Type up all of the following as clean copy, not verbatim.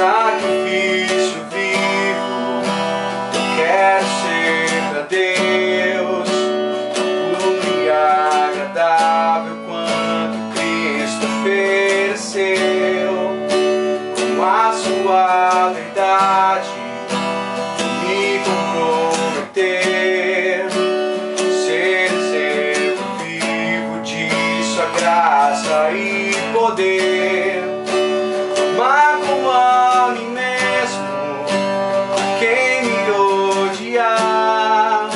sacrifício vivo. Eu quero ser pra Deus puro e agradável quanto Cristo ofereceu. Com a sua verdade me comprometer, ser exemplo vivo de sua graça e poder. Amar como a mim mesmo, a quem me odiar,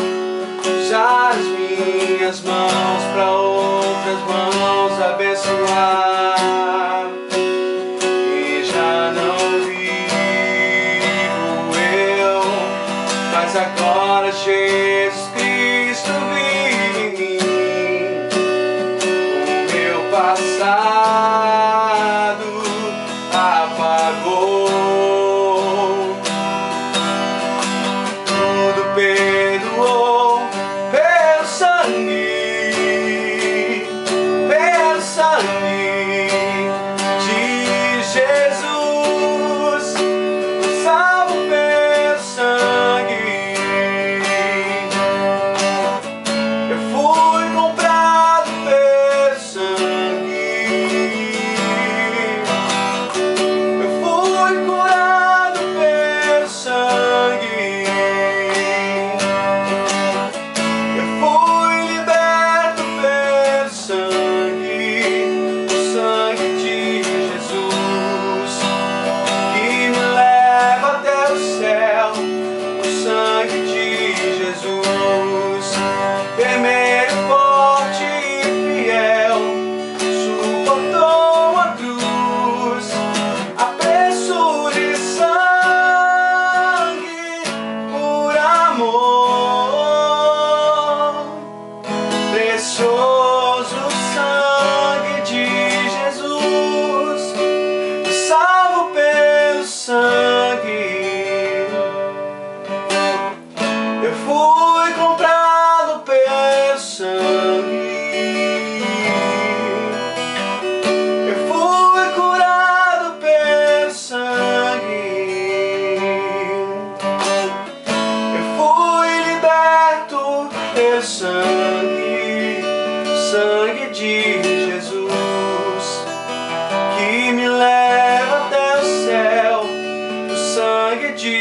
usar as minhas mãos para outras mãos abençoar. E já não vivo eu, mas agora Jesus Cristo vive em mim. O meu passado apagou, tudo perdoou pelo sangue de Jesus, salvo pelo sangue. Eu fui comprado pelo sangue. Remédio forte e fiel, suportou a cruz, a preço de sangue, por amor. Precioso sangue de Jesus, salvo pelo sangue. Eu fui comprado pelo sangue. Eu fui curado pelo sangue. Eu fui liberto pelo sangue, sangue de Jesus, que me leva até o céu, o sangue de